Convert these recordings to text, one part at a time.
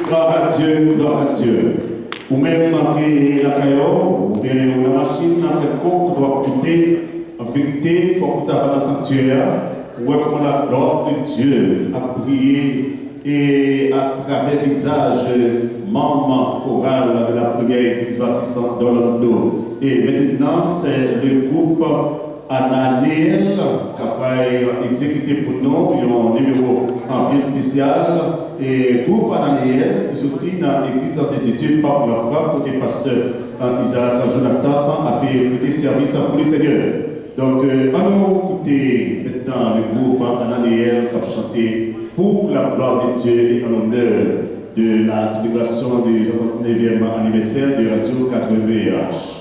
gloire à Dieu, gloire à Dieu. Ou même marquer la caillou, ou bien la machine, quelconque doit lutter, en vérité, il faut que tu ailles dans le sanctuaire, pour voir comment la gloire de Dieu a prié et à travers le visage maman chorale de la première église baptiste d'Orlando. Et maintenant, c'est le groupe Ananiel qui a exécuté pour nous un numéro bien spécial. Et le groupe Ananiel qui sortit dans l'église de Dieu par la foi, côté pasteur Isaac Jonathan, a prêté service pour le Seigneur. Donc, on nous écouter maintenant le groupe Ananiel qui a chanté pour la gloire de Dieu et en l'honneur de la célébration du 69e anniversaire de Radio 4VH.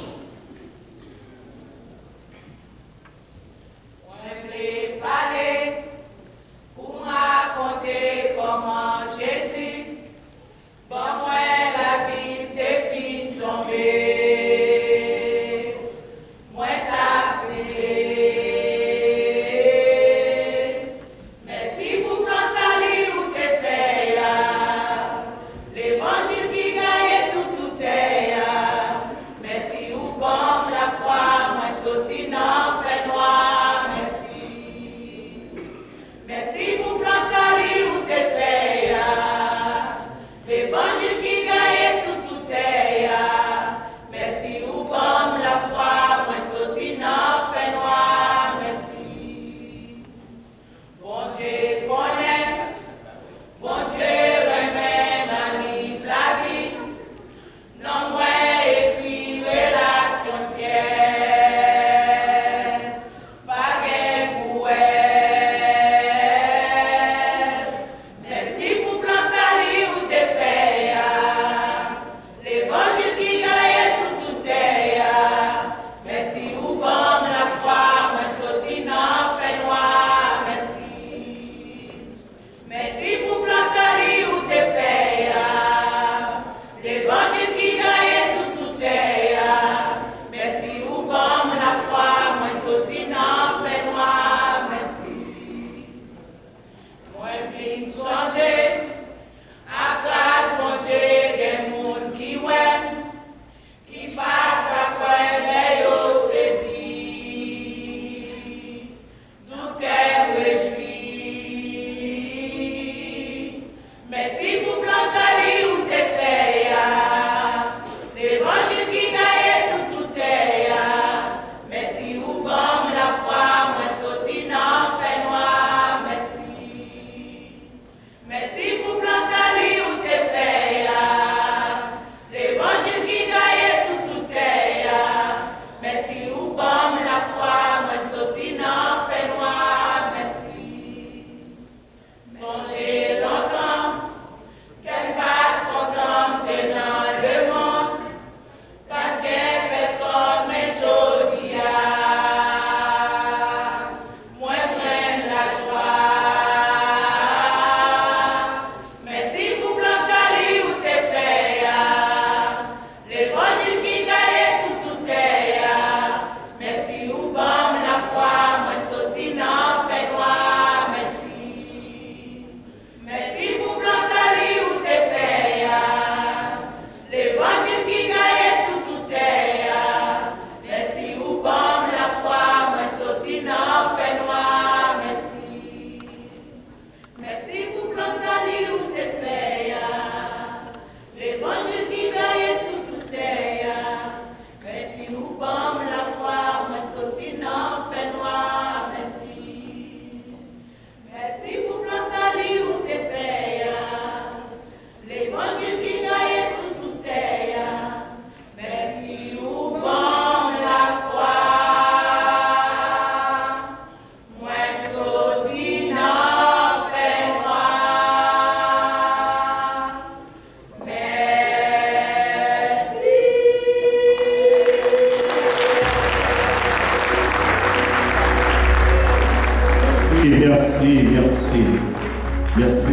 Merci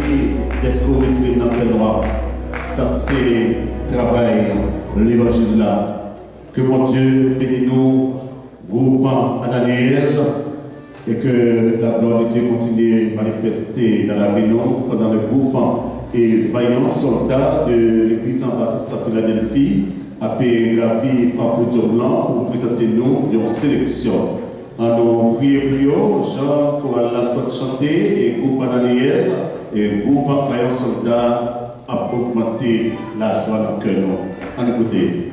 d'être retiré dans le noir. Ça, c'est le travail de l'évangile là. Que mon Dieu bénisse nous, groupement Ananiel, et que la gloire de Dieu continue à manifester dans la vie pendant le groupe et vaillants soldats de l'église Saint-Baptiste à Philadelphie a été gravi par Poudre Blanc pour présenter nous une sélection. En nous prions, Jean, qu'on a la chanté et groupe Daniel et groupe vaillants soldats a augmenté la joie dans le cœur. En écoutez.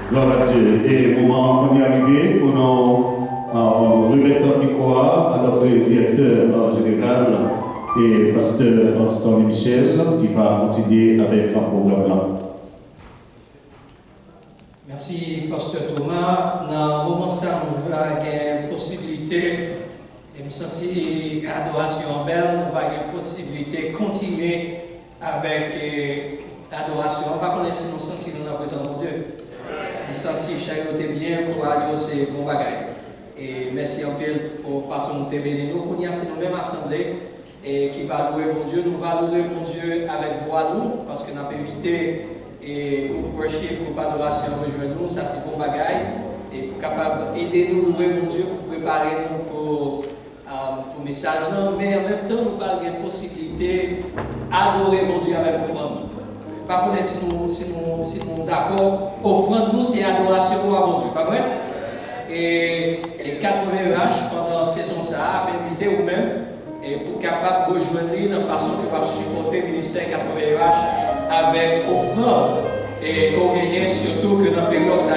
Gloire à Dieu. Et au moment qu'on est arrivé, pour nous remettre le micro à notre directeur général et pasteur Stanley Michel, qui va continuer avec un programme là. Merci, pasteur Thomas. Dans le moment ça, on va avoir une possibilité possibilité, et me sentir adoration belle, on va avoir une possibilité de continuer avec l'adoration. On va connaître si nous sentir dans la présence de Dieu. Nous sentir charité bien, courageux, c'est bon bagage. Et merci un peu pour la façon de te bénir. Nous connaissons nous même assemblée et qui va louer mon Dieu. Nous allons louer mon Dieu avec voix nous, parce que nous avons évité et pour worship, pour adoration, rejoindre nous, ça c'est bon bagage. Et pour capable aider nous louer mon Dieu, pour préparer nous pour le message. Mais en même temps, nous avons une possibilité d'adorer mon Dieu avec offrande. Par contre, si nous sommes d'accord, offrande nous, c'est adoration à mon Dieu, pas vrai? Et 80H pendant la saison, ça a invité vous-même et pour capable de rejoindre de façon que va supporter le ministère 80H avec offrande et qu'on gagne surtout que dans la période ça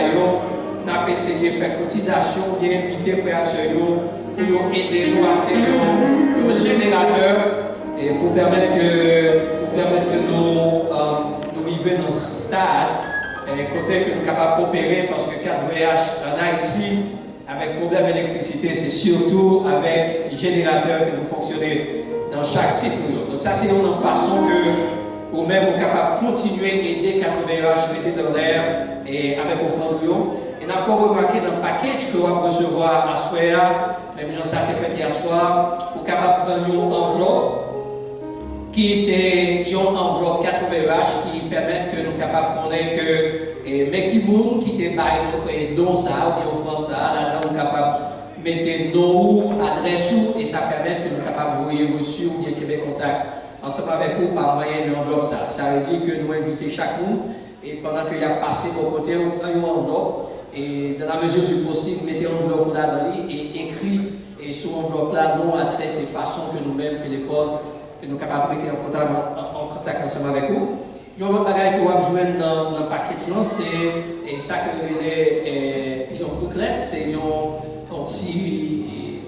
on a essayé de faire cotisation, bien inviter frères et pour aider nous à acheter nos générateurs et pour permettre que nous vivions dans ce stade. Côté que nous sommes capables d'opérer parce que 4VH en Haïti, avec problème d'électricité, c'est surtout avec les générateurs que nous fonctionnons dans chaque site. Donc ça, c'est une façon que nous-mêmes sommes capables de continuer à aider 4VH mettre dans l'air et avec offrande. Et nous avons remarqué dans le package que nous allons recevoir à soir, même gens ça fait hier soir, nous sommes capables de prendre une enveloppe qui c'est une enveloppe 4VH qui permet que nous sommes capables de connaître que mais qui moun qui te baille don ça ou bien offrande ça là nous sommes capables de mettre nos adresses et ça permet que nous sommes capables de voyer reçu ou bien Québec Contact ensemble avec vous par moyen d'une enveloppe ça. Ça veut dire que nous invitons chaque monde et pendant qu'il y a passé de côté on prend une enveloppe et dans la mesure du possible mettez l'enveloppe là dans l'île et écrit et sur l'enveloppe là nom, adresse et façon que nous-mêmes téléphone que nous sommes capables de rester en contact ensemble avec vous. Il y a un autre bagage que vous avez joué dans le paquet, c'est ça que vous avez une bouclette, c'est un petit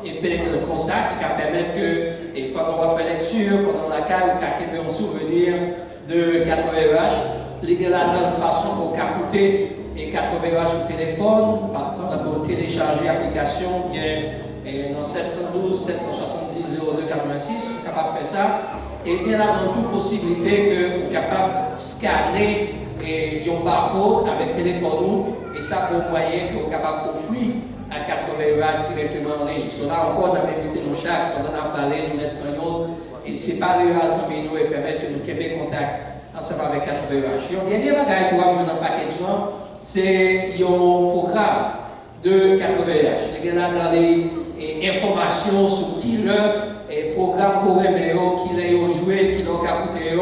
épingle comme ça qui permet que pendant la lecture, pendant la carte, vous avez un souvenir de 80H. Les gars là dans une façon pour écouter et 80H sur téléphone, pendant que télécharger l'application, bien dans 712 770 02 86, vous êtes capable de faire ça. Et bien là, dans toute possibilité que vous êtes capable de scanner un barcode avec téléphone et ça pour moyen que vous êtes capable d'offrir à 80H directement en ligne. So là encore, dans l'invité nos chaque, pendant la parler, nous mettre un et séparer les amis et permettre que nous Québec contact ensemble avec 80H. Et un dernier bagage que vous avez dans le package, c'est un programme de 80H. Les gars là dans les informations sur qui leur programme qu'on aime, qui l'ont joué, qui l'ont capté,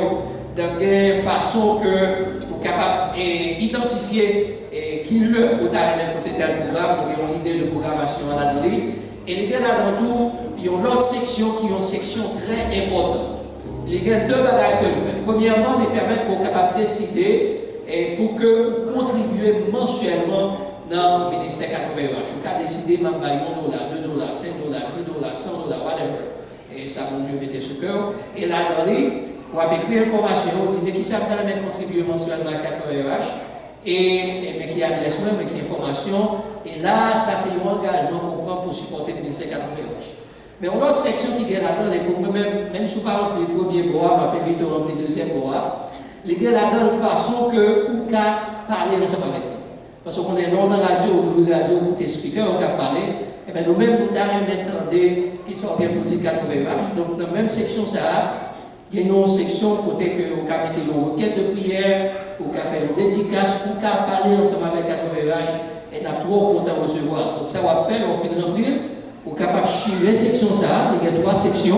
de une façon que vous êtes capable d'identifier qui le ou d'aller côté tel programme, donc ils ont une idée de programmation là dans l'île. Et les gars là dans tout, ils ont l'autre section qui est une section très importante. Les gars deux bagages que vous faites. Premièrement, ils permettent qu'on soit capable de décider pour que vous contribuez mensuellement dans le ministère 80H. Vous avez décidé de $1, $2, $5, $10, $100, whatever. Et ça, mon Dieu, mettez ce cœur. Et là, dans les, vous avez écrit information, vous dites qui savent dans la même contribuer mensuellement à 80H, mais qui adresse même, mais qui information. Et là, ça, c'est un engagement qu'on prend pour supporter le ministère 80H. Mais on a une section qui est là-dedans, les pour même si vous parlez les premiers bois, on va vite rentrer les deuxièmes bois, les gars là-dedans, de façon que vous pouvez parler ensemble avec nous. Parce qu'on est dans la radio, ou la radio, ou tes speakers, on peut parler. Et bien nous-mêmes, nous avons entendu qui sont bien pour dire 80H. Donc, dans la même section, ça il y a une section côté que vous pouvez mettre une requête de prière, vous pouvez faire une dédicace, vous pouvez parler ensemble avec 80H et nous avons trop content de recevoir. Donc, ça va faire, on fait remplir, vous pouvez capable de chirer section ça, il y a 3 sections.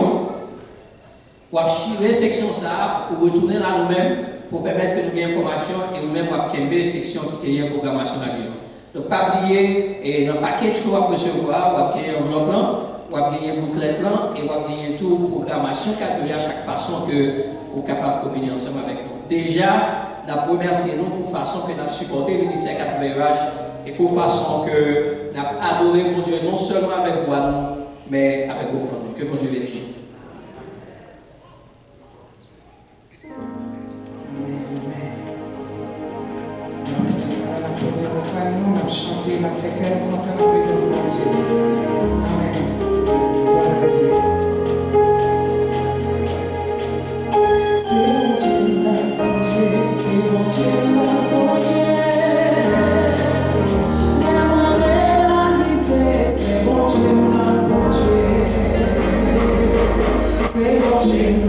Vous pouvez chirer section ça, pour retourner là nous-mêmes, pour permettre que nous ayons information et nous-mêmes, vous pouvez une section qui est en programmation là. Donc, pas oublier, et dans le package que vous allez recevoir, vous avez un enveloppe, vous avez un bouclet blanc et vous avez tout programmation qui à chaque façon que vous êtes capable de communiquer ensemble avec nous. Déjà, nous remercions nous pour façon que nous avons supporté le ministère 80H et pour façon que nous avons adoré mon Dieu non seulement avec vous, mais avec vos frères. Que mon Dieu bénisse. On a chanté, on a fait cœur, content de la présence de Dieu. Amen. C'est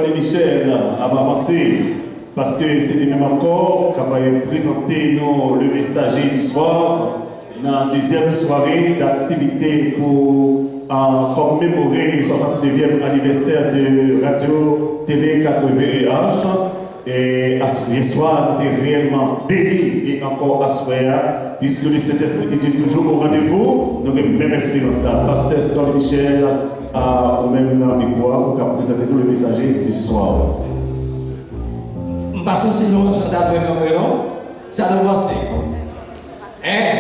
Stanley Michel a avancé parce que c'était même encore qui va présenter nous le messager du soir dans la deuxième soirée d'activité pour commémorer le 69e anniversaire de Radio Télé 80H. Et ce soir, nous sommes réellement bénis et encore assoyés, puisque le Saint-Esprit est toujours au rendez-vous. Donc, même espérance là. Pasteur Stanley Michel a au même micro pour présenter nous le messager du soir. Je passe une saison d'abord ça doit passer. Hein?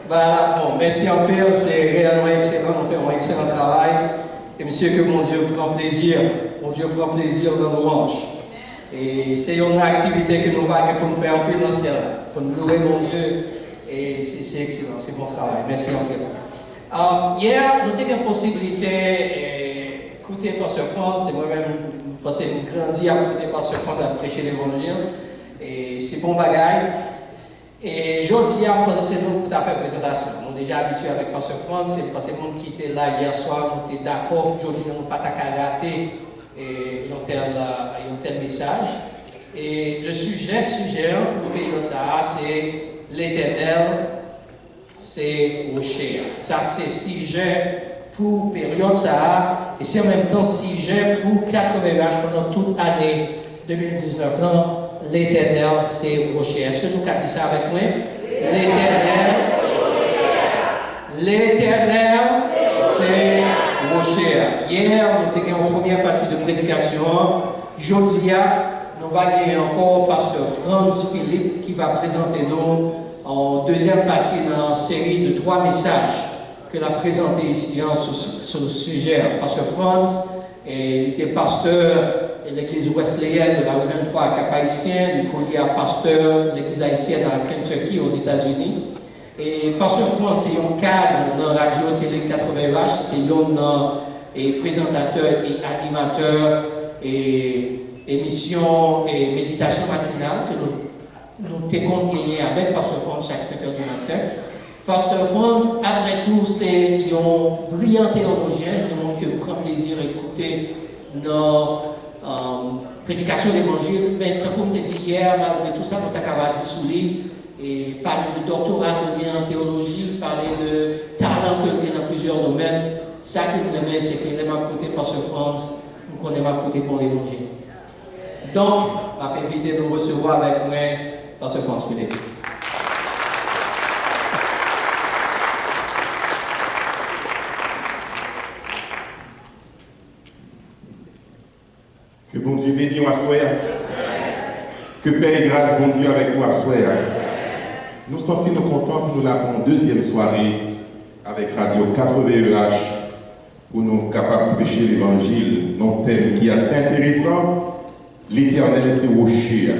Voilà, bon, merci en pile, c'est réellement excellent, on fait un excellent travail. Et monsieur, que mon Dieu prend plaisir dans nos hanches. Et c'est une activité que nous avons pour nous faire en pile dans le ciel, pour nous louer mon Dieu. Et c'est excellent, c'est bon travail. Merci en pile. Hier, nous avons eu la possibilité d'écouter Pasteur France, et moi-même, parce que j'ai grandi à écouter Pasteur France à prêcher l'évangile. Et c'est bon bagaille. Et aujourd'hui, c'est nous pour faire présentation. Nous sommes déjà habitués avec Pasteur France, c'est parce que les gens qui étaient là hier soir, nous étions d'accord. Aujourd'hui, nous n'avons pas raté un tel message. Et le sujet pour payer ça, c'est l'Éternel, c'est rocher. Ça, c'est sujet pour période ça, et c'est en même temps sujet pour 80H pendant toute l'année 2019. Non, l'Éternel, c'est rocher. Est-ce que nous avons dit ça avec moi? L'Éternel, c'est rocher. Hier, nous avons eu une première partie de prédication. Aujourd'hui, nous allons gagner encore Pasteur Franz Philippe qui va présenter nous en deuxième partie dans une série de 3 messages qu'il a présenté ici sur le sujet. Pasteur Franz, il était pasteur de l'église wesleyenne de la rue 23 à Cap-Haïtien, il est pasteur de l'église haïtienne à Kentucky aux États-Unis. Et Pasteur Franz, c'est un cadre dans Radio Télé 80H, c'était un présentateur et animateur et émission et méditation matinale que nous avons gagné avec Pasteur Franz chaque 5h du matin. Pasteur Franz, après tout, c'est un brillant théologien, un monde que nous prend plaisir à écouter dans prédication d'évangile. Mais comme je dit hier, malgré tout ça, nous avons dit sous lui, et parler de doctorat qu'il y a en théologie, parler de talent qu'il y a dans plusieurs domaines. Ça que nous aimons, c'est qu'il aime écouter Pasteur Franz, nous connaissons écouter pour l'évangile. Donc, je vais inviter nous recevoir avec moi Pasteur Franz Philippe. Que bon Dieu bénisse à soi. Que paix et grâce, bon Dieu, avec nous à soi. Nous sentons nous contents pour nous l'avons deuxième soirée avec Radio 80EH pour nous capables de prêcher l'évangile, notre thème qui est assez intéressant. L'Éternel, c'est rocher.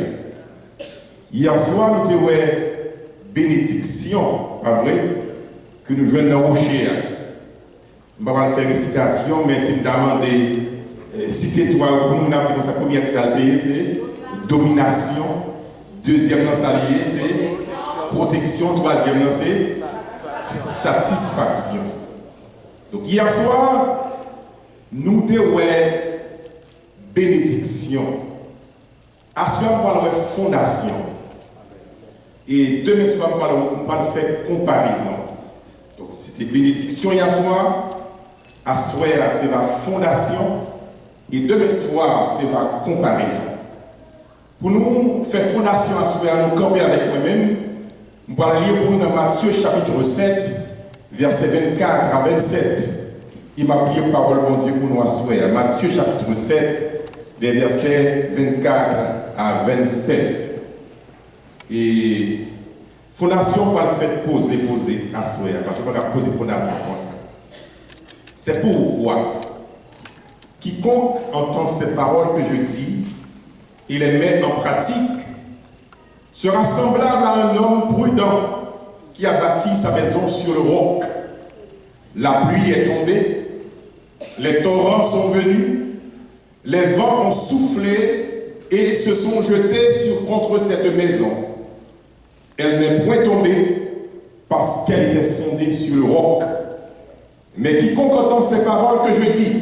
Hier soir, nous avons eu bénédiction, pas vrai, que nous jouons dans rocher. Je ne vais pas faire une citation, mais c'est demander. Citer toi, pour nous, sa première exaltée, c'est domination. Deuxième, c'est protection. Troisième, c'est satisfaction. Donc, hier soir, nous avons bénédiction. À ce moment, on parle de fondation. Et demain soir, on parle de faire comparaison. Donc, c'était bénédiction hier soir. À ce soir, c'est la fondation. Et demain soir, c'est la comparaison. Pour nous faire fondation à soir, nous camper avec moi-même, nous allons lire pour nous dans Matthieu chapitre 7, versets 24 à 27. Il m'a prié parole, mon Dieu, pour nous à soir. Matthieu chapitre 7, des versets 24 à 27. Et fondation, pas le fait poser à soir, parce qu'on va poser fondation comme ça. C'est pourquoi quiconque entend ces paroles que je dis et les met en pratique sera semblable à un homme prudent qui a bâti sa maison sur le roc. La pluie est tombée, les torrents sont venus, les vents ont soufflé et se sont jetés contre cette maison. Elle n'est point tombée parce qu'elle était fondée sur le roc. Mais quiconque entend ces paroles que je dis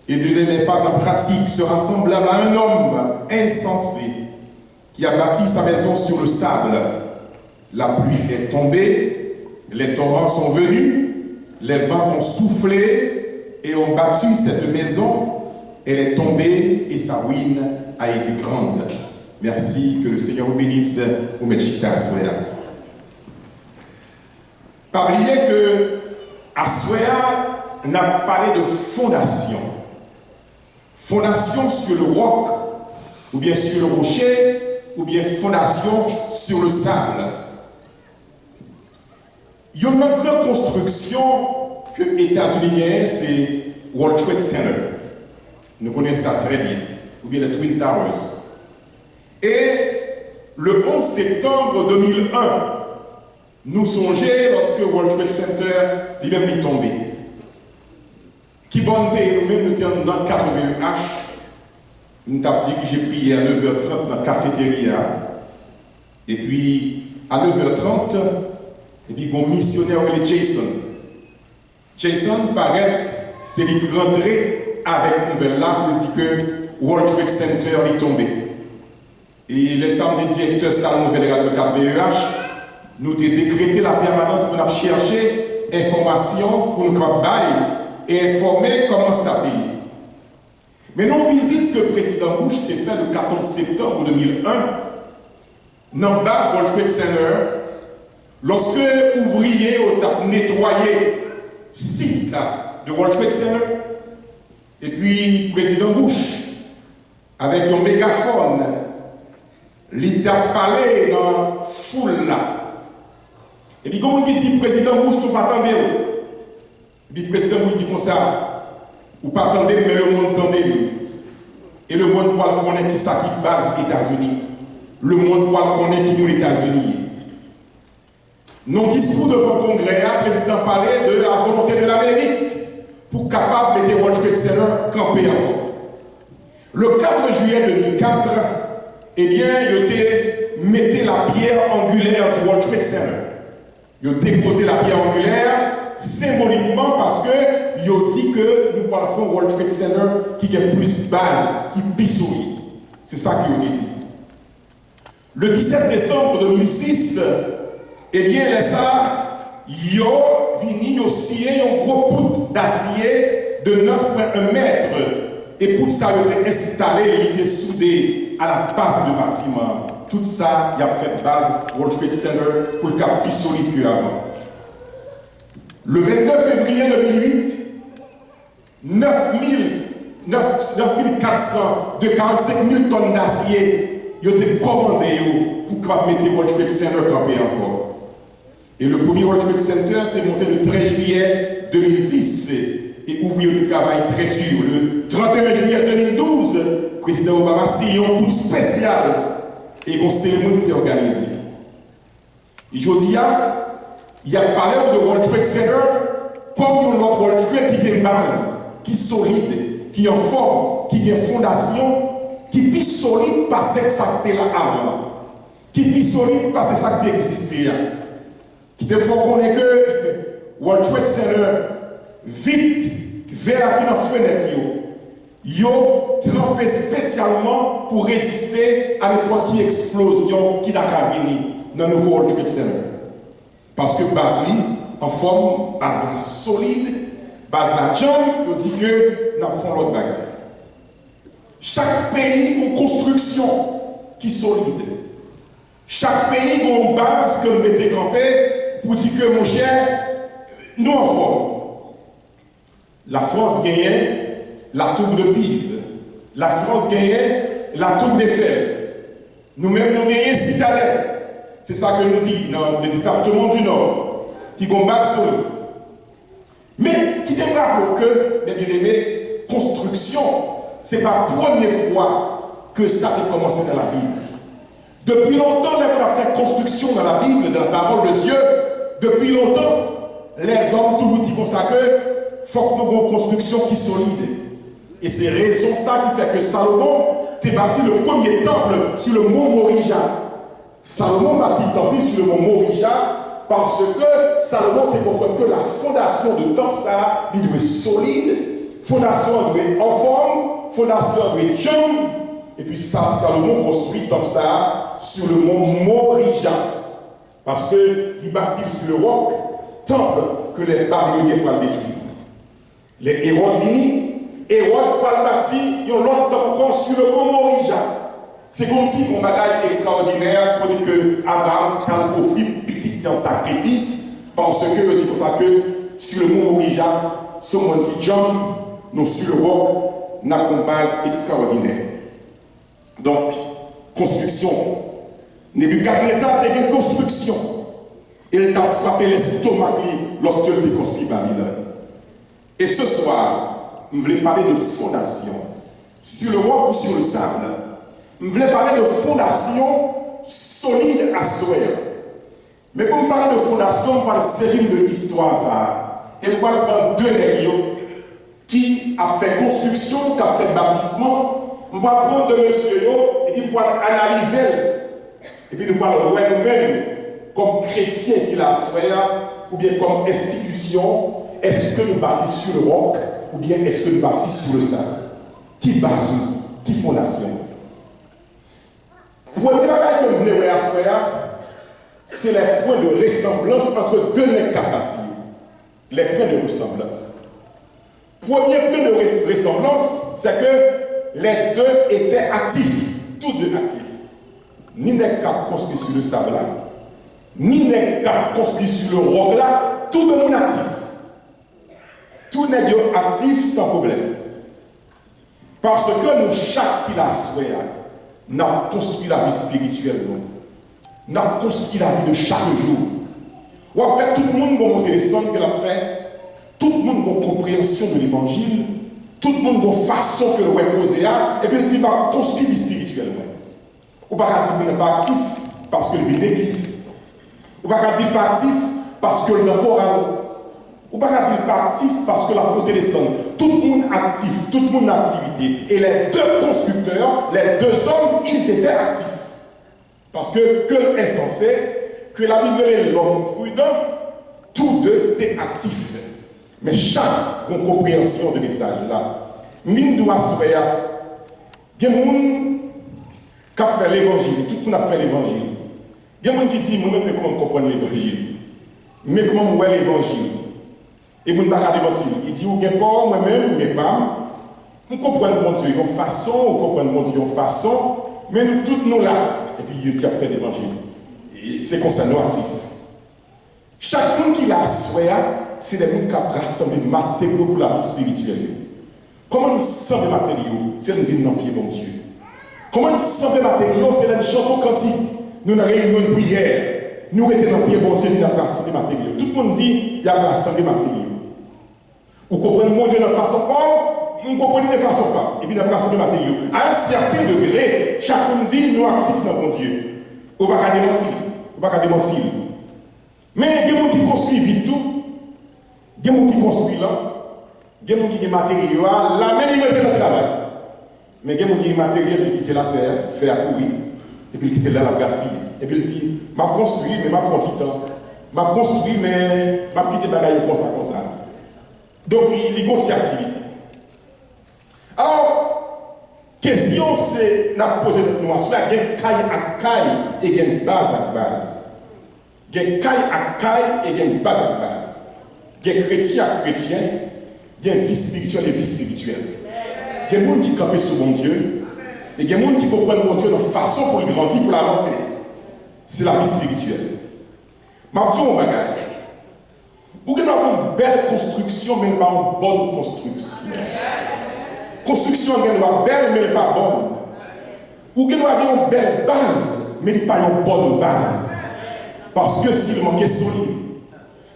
et ne les met pas en pratique sera semblable à un homme insensé qui a bâti sa maison sur le sable. La pluie est tombée, les torrents sont venus, les vents ont soufflé et ont battu cette maison. Elle est tombée et sa ruine a été grande. Merci, que le Seigneur vous bénisse. Pas oublier que Aswea n'a parlé de fondation. Fondation sur le roc, ou bien sur le rocher, ou bien fondation sur le sable. Il y a une grande construction que les États-Unis ont, c'est World Trade Center. Nous connaissons ça très bien, ou bien les Twin Towers. Et le 11 septembre 2001, nous songeons lorsque World Trade Center lui-même est tombé. Qui bonne nous-mêmes, nous étions dans 81H. Nous avons dit que j'ai prié à 9h30 dans la cafétéria. Et puis, à 9h30, et puis, un missionnaire, il Jason. Jason, paraît, c'est lui rentré avec une nouvelle là pour dire que World Trade Center est tombé. Et l'ensemble des directeurs salle nouvelle radio 4VEH, nous avons décrété la permanence pour nous chercher information pour nous bailler et informer comment ça paye. Mais nos visites que le président Bush a fait le 14 septembre 2001 dans la base World Trade Center, lorsque ouvriers ont nettoyé le site là, de World Trade Center, et puis le président Bush, avec un mégaphone, il a parlé dans la foule là. Et puis, comment il dit, le président Bush, tu ne pas attendre. Et puis, le président Bush dit comme ça, ou pas attendre, mais le monde attendait. Et le monde doit connaître qui ça qui base les États-Unis. Le monde doit connaître qui nous les États-Unis. Dans le discours devant le Congrès, le président parlait de la volonté de l'Amérique pour capable de mettre World Trade Center campé encore. Le 4 juillet 2004, eh bien, il mettait la pierre angulaire du World Trade Center. Il a déposé la pierre angulaire symboliquement parce que il a dit que nous parlons World Trade Center qui a plus base, qui pissouri. C'est ça qu'il a dit. Le 17 décembre 2006, eh bien, les ça, il a venu scier un gros poutre d'acier de 9,1 mètres. Et pour ça, il a été installé, il était soudé à la base du bâtiment. Tout ça, il a fait base World Trade Center pour le cas plus solide qu'avant. Le 29 février 2008, 9400 de 45 000 tonnes d'acier ont été commandées pour mettre World Trade Center campé encore. Et le premier World Trade Center était monté le 13 juillet 2010 et ouvrier de travail très dur. Le 31 juillet 2012, le président Obama signé un coup spécial et une cérémonie qui est organisée. Et je dis, il y a parlé de World Trade Center comme notre World Trade qui a une base, qui est solide, qui est en forme, qui a une fondation, qui est plus solide parce que ça était là avant, qui est plus solide parce que ça existait. Qui te faut qu'on ait que World Trade Center vite vers la fenêtre. Yo trempé spécialement pour résister à n'importe qui explosion qui n'a qu'à venir dans le nouveau World Trade Center. Parce que base en forme, base solide, base la jambe, on dit que nous avons l'autre bagarre. Chaque pays a une construction qui est solide. Chaque pays a une base que nous mettons campé pour dire que mon cher, nous en forme. La France gagnait la tour de Pise. La France gagnait la tour d'Eiffel. Nous-mêmes, nous gagnons Citadelle. C'est ça que nous dit dans le département du Nord, qui combat sur nous. Mais qui te rappelle que, mes bien-aimés, construction, ce n'est pas la première fois que ça a commencé dans la Bible. Depuis longtemps, même on a fait construction dans la Bible, dans la parole de Dieu. Depuis longtemps, les hommes tout disent comme ça que faut que nous ayons une construction qui est solide. Et c'est raison ça qui fait que Salomon a bâti le premier temple sur le mont Morija. Salomon bâtit le temple sur le mont Morija parce que Salomon te comprend que la fondation de temple ça, il doit être solide. Fondation doit être en forme, fondation doit être jeune, et puis Salomon construit comme ça sur le mont Morija. Parce que il bâtit sur le roc, temple que les Babyloniens vont détruire. Les Hérodes viennent, Hérode va bâtir, ils ont l'autre temple encore sur le mont Morija. C'est comme si mon bagage extraordinaire pour dire que Abraham a un profit petit dans le sacrifice, parce que le dit pour ça que sur le mont Morija, ce monde qui jump, nous sur le roc, n'a une base extraordinaire. Donc, construction. Nebuchadnezzar a une construction. Il t'a frappé l'estomac lorsque il a construit Babylone. Et ce soir, je voulais parler de fondation. Sur le roc ou sur le sable. Je voulais parler de fondation solide à souhait. Mais pour me parler de fondation, je parle de série de l'histoire, ça. Et je parle de deux nègres qui a fait construction, qui a fait bâtissement. On va prendre de monsieur et puis on va analyser. Et puis nous parlons de nous-mêmes, comme chrétiens qui l'a souhaité, ou bien comme institution, est-ce que nous bâtissons sur le roc, ou bien est-ce que nous bâtissons sur le sable? Qui base, qui fondation? Premier bagage que nous voulons voir, c'est les points de ressemblance entre deux nègres capables. Les points de ressemblance. Premier point de ressemblance, c'est que les deux étaient actifs, tous deux actifs. Ni n'est qu'à construire sur le sable là, ni n'est qu'à construire sur le roc là, tout le monde actif. Tout n'est actif sans problème. Parce que nous, chaque qui l'a souhaité, nous avons construit la vie spirituelle. Nous avons construit la vie de chaque jour. Ou après, tout le monde va monter les sons que l'a fait, tout le monde va compréhension de l'évangile, tout le monde va façon que le web posé, et puis il va construire la vie spirituelle. Ou pas dire qu'il n'est pas actif parce qu'il vit l'église. Ou pas dire pas actif parce qu'il est encore Ou pas dire pas actif parce que la montée descend. Tout le monde actif, tout le monde en activité. Et les deux constructeurs, les deux hommes, ils étaient actifs. Parce que est censé que la Bible est l'homme prudent, tous deux étaient actifs. Mais chaque compréhension de message là, mine doit se faire. Il y a des gens qui ont fait l'évangile, tout le monde a fait l'évangile. Il y a des gens qui disent, moi-même, comment comprendre l'évangile? Mais comment moi l'évangile? Et vous ne pouvez pas mentir. Il dit, vous n'avez pas, moi-même, mais pas. On comprend mon Dieu en façon, on comprend mon Dieu en façon, mais nous tous nous là. Et puis il a fait l'évangile. C'est comme ça, nous actifs. Chaque monde qui l'a souhaité, c'est des gens qui ont rassemblé des matériaux pour la vie spirituelle. Comment nous sommes des matériaux? C'est une vie dans le pied, mon Dieu. Comment nous sommes des matériaux? C'est une chanson cantique. Nous avons réunion de prière. Nous étions dans le pied, mon Dieu, nous avons rassemblé des matériaux. Tout le monde dit, il y a rassemblé des matériaux. Vous comprenez mon Dieu de façon pas, vous comprenez de façon pas. Et puis, nous avons rassemblé des matériaux. À un certain degré, chacun dit, nous actifs dans mon Dieu. Vous ne pouvez pas démentir. Vous ne pouvez pas démentir. Mais il y a des gens qui construisent vite tout. Il y a des gens qui construisent là. Il y a des gens qui ont des matériaux là, même ils mettent dans le travail. Mais il y a des gens qui ont des matériaux qui quittent la terre, faire courir, et puis ils quittent là la gaspiller. Et puis il dit, je construis, mais je prends du temps. Je construis, mais je quitte les bagailles comme ça. Donc il y a une activité. Alors, question c'est, n'a posé notre nom à cela, il y a une caille à caille et il y a une base à base. Il y a une caille à caille et il y a une base à base. Il y a chrétien à chrétien, il y a une vie spirituelle et vie spirituelle. Il y a des gens qui campent sur mon Dieu, et il y a des gens qui comprennent mon Dieu de façon pour le grandir, pour l'avancer. C'est la vie spirituelle. Mais je dis un bagage. Vous avez une belle construction, mais pas une bonne construction. Construction est belle, mais pas bonne. Vous avez une belle base, mais pas une bonne base. Parce que s'il manquait solide,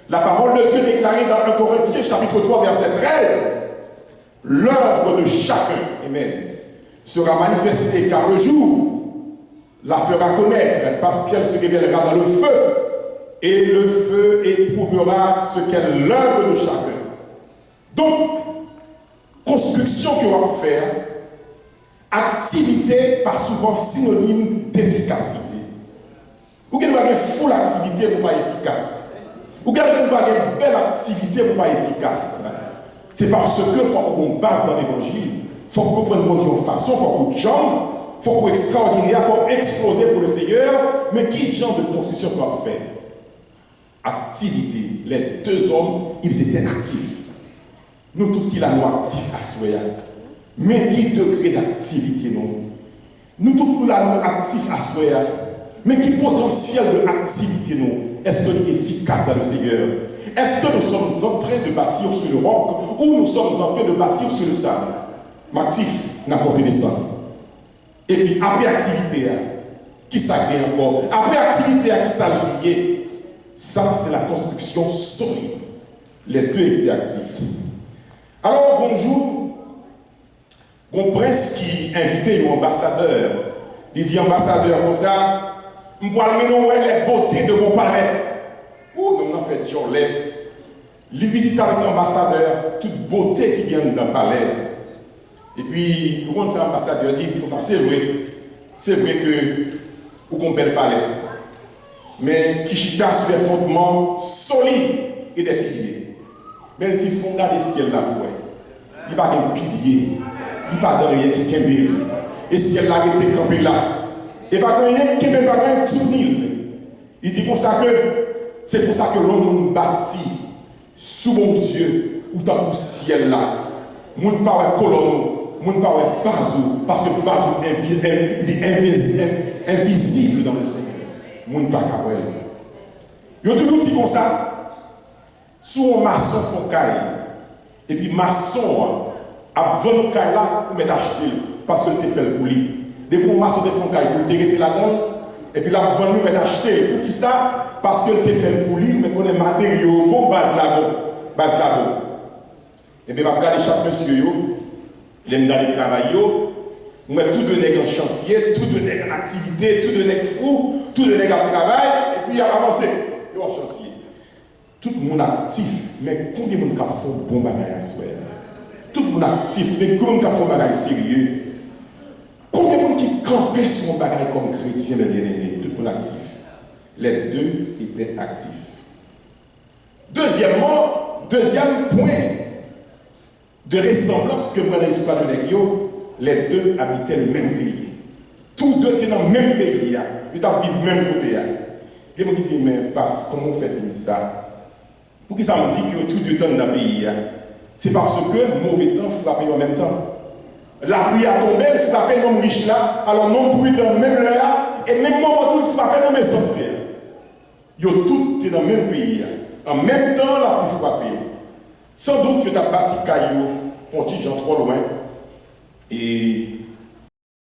la parole de Dieu déclarée dans 1 Corinthiens chapitre 3 verset 13, l'œuvre de chacun, amen, sera manifestée car le jour la fera connaître parce qu'elle se révélera dans le feu et le feu éprouvera ce qu'est l'œuvre de chacun. Donc, construction que l'on va faire, activité pas souvent synonyme d'efficacité. Ou qu'elle va une full activité pour pas efficace. Ou qu'elle va une belle activité pour pas efficace. C'est parce que faut qu'on base dans l'évangile, faut qu'on comprenne mon Dieu en façon, faut qu'on jambe, faut qu'on extraordinaire, faut exploser pour le Seigneur. Mais quel genre de construction doit faire? Activité. Les deux hommes, ils étaient actifs. Nous tous qui l'avons actifs à soi. Mais quel degré d'activité nous tous l'avons actifs à soi. Mais quel potentiel d'activité nous? Est-ce que nous sommes efficaces dans le Seigneur? Est-ce que nous sommes en train de bâtir sur le roc ou nous sommes en train de bâtir sur le sable? M'actif n'a pas de ça. Et puis après activité, qui s'agrée encore? Après activité, qui s'allie? Ça, c'est la construction solide. Les deux étaient actifs. Alors, bonjour. Mon prince qui invitait l'ambassadeur, il dit ambassadeur comme ça, je vais mener les beautés de mon palais. Oh, nous avons fait journée. Il visite avec l'ambassadeur toute beauté qui vient dans le palais. Et puis, quand l'ambassadeur dit comme ça, c'est vrai que vous avez un bel palais. Mais qui chita sur des fondements solides et des piliers. Mais il dit, fonda des ciels là pour il n'y a pas de pilier, il n'y a pas de rien qui est et ciel là qui est campé là. Et pas de rien qui est pas souvenir. Il dit comme ça que c'est pour ça que l'homme bâtit sous mon Dieu ou dans le ciel là. Mon pas colonne, mon pas bazou, parce que bazou est invisible dans le Seigneur. Mon pas capable. Il y a toujours dit comme ça, sous un maçon font caille, et puis maçon a vendu caille là pour mettre acheter, parce que tu fait le coulis. Dès que maçon te font caille, pour te rester là-dedans, et puis là, vendu mettre acheter. Pour qui ça? Parce que tu fait le coulis, mais qu'on est matériaux, bon, base là-bas. Et bien, je vais regarder chaque monsieur, j'aime regarder le travail, on met tout de nègre en chantier, tout de nègre en activité, tout de nègre fou, tout de nègre en travail, et puis il a avancé, il est en chantier. Tout le monde actif, mais combien de monde qui font bon bagage à soi? Tout le monde actif, mais combien de monde qui font bagage sérieux? Combien de monde qui campait son bagage comme chrétien, les bien-aimés? Tout le monde actif. Les deux étaient actifs. Deuxième point de ressemblance que moi dans l'histoire de l'Églio, les deux habitaient le même pays. Tous deux étaient dans le même pays. Ils vivent même côté. Et je me dis, mais comment on fait ça? Pour qui ça me dit que tout le temps dans le pays? C'est parce que le mauvais temps frappait en même temps. La pluie a tombé, elle frappait l'homme riche là, alors non pluie dans le même là, et même moment où il frappait l'homme essentiel. Ils ont tous été dans le même pays. En même temps, la pluie frappait. Sans doute que tu as bâti caillou, ton petit gens trop loin. Et